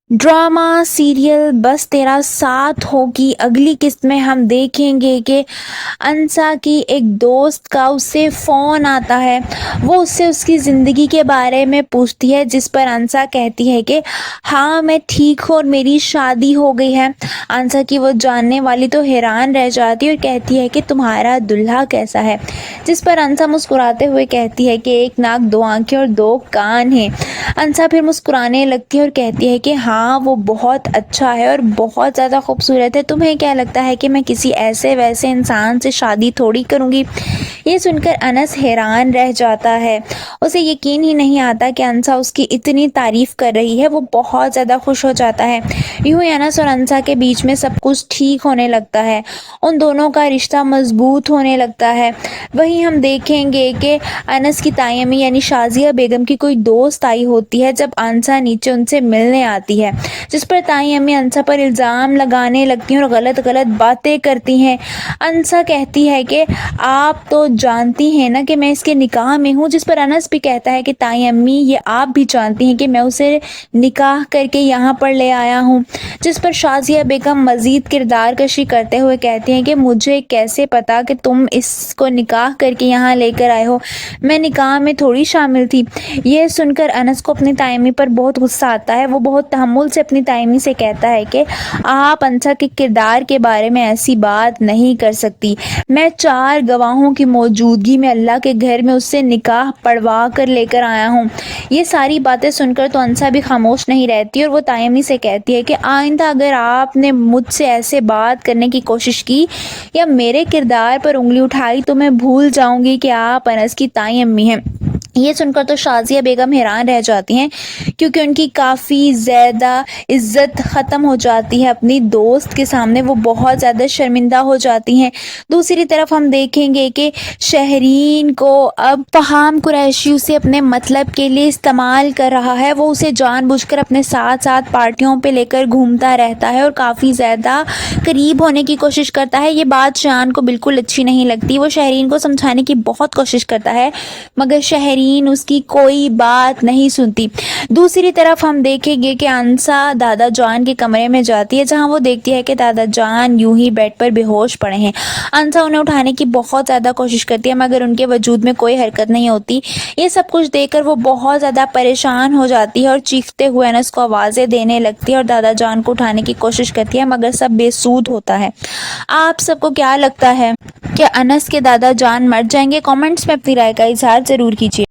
Drama serial बस तेरा साथ हो की अगली किस्त में हम देखेंगे कि अंसा की एक दोस्त का उससे फ़ोन आता है। वो उससे उसकी ज़िंदगी के बारे में पूछती है, जिस पर अंसा कहती है कि हाँ मैं ठीक हूँ और मेरी शादी हो गई है। अंसा की वो जानने वाली तो हैरान रह जाती है और कहती है कि तुम्हारा दुल्हा कैसा है, जिस पर अंसा मुस्कुराते हुए कहती है कि एक नाक, दो आंखें और दो कान हैं। अंसा फिर मुस्कुराने लगती है और कहती है कि हाँ वो बहुत अच्छा है और बहुत ज़्यादा खूबसूरत है। तुम्हें क्या लगता है कि मैं किसी ऐसे वैसे इंसान से शादी थोड़ी करूँगी। ये सुनकर अनस हैरान रह जाता है। उसे यकीन ही नहीं आता कि अंसा उसकी इतनी तारीफ कर रही है। वो बहुत ज़्यादा खुश हो जाता है। यूं ही अनस और अंसा के बीच में सब कुछ ठीक होने लगता है। उन दोनों का रिश्ता मजबूत होने लगता है। वहीं हम देखेंगे कि अनस की ताई अम्मी यानी शाजिया बेगम की कोई दोस्त आई होती है जब अंसा नीचे उनसे मिलने आती है, जिस पर ताई अम्मी अंसा पर इल्ज़ाम लगाने लगती हैं और गलत गलत बातें करती हैं। अंसा कहती है कि आप तो जानती हैं ना कि मैं इसके निकाह में हूँ, जिस पर अनस भी कहता है कि ताई अम्मी ये आप भी जानती हैं कि मैं उसे निकाह करके यहाँ पर ले आया हूँ, जिस पर शाजिया बेगम मज़ीद किरदार कशी करते हुए कहती हैं कि मुझे कैसे पता कि तुम इसको निकाह करके यहाँ लेकर आए हो, मैं निकाह में थोड़ी शामिल थी। यह सुनकर अनस को अपनी ताई अम्मी पर बहुत गुस्सा आता है। वो बहुत तहम्मुल से अपनी ताई अम्मी से कहता है कि आप अंसा के किरदार के बारे में ऐसी बात नहीं कर सकती। मैं 4 गवाहों की मौजूदगी में अल्लाह के घर में उससे निकाह पढ़वा कर लेकर आया हूँ। ये सारी बातें सुनकर तो अंसा भी खामोश नहीं रहती और वो ताई अम्मी से कहती है कि आइंदा अगर आपने मुझसे ऐसे बात करने की कोशिश की या मेरे किरदार पर उंगली उठाई तो मैं भूल जाऊंगी कि आप अनस की ताई अम्मी हैं। ये सुनकर तो शाजिया बेगम हैरान रह जाती हैं, क्योंकि उनकी काफ़ी ज़्यादा इज्जत ख़त्म हो जाती है अपनी दोस्त के सामने। वो बहुत ज़्यादा शर्मिंदा हो जाती हैं। दूसरी तरफ हम देखेंगे कि शहरीन को अब फहाम कुरैशी उसे अपने मतलब के लिए इस्तेमाल कर रहा है। वो उसे जानबूझकर अपने साथ साथ पार्टियों पे लेकर घूमता रहता है और काफ़ी ज़्यादा करीब होने की कोशिश करता है। ये बात शान को बिल्कुल अच्छी नहीं लगती। वो शहरीन को समझाने की बहुत कोशिश करता है, मगर शहरीन उसकी कोई बात नहीं सुनती। दूसरी तरफ हम देखेंगे कि अंसा दादा जान के कमरे में जाती है, जहां वो देखती है कि दादा जान यूं ही बेड पर बेहोश पड़े हैं। अंसा उन्हें उठाने की बहुत ज़्यादा कोशिश करती है, मगर उनके वजूद में कोई हरकत नहीं होती। ये सब कुछ देखकर वो बहुत ज़्यादा परेशान हो जाती है और चीखते हुए अनस को आवाज़ें देने लगती है और दादा जान को उठाने की कोशिश करती है, मगर सब बेसूद होता है। आप सबको क्या लगता है कि अनस के दादा जान मर जाएंगे? कमेंट्स में अपनी राय का इजहार ज़रूर कीजिए।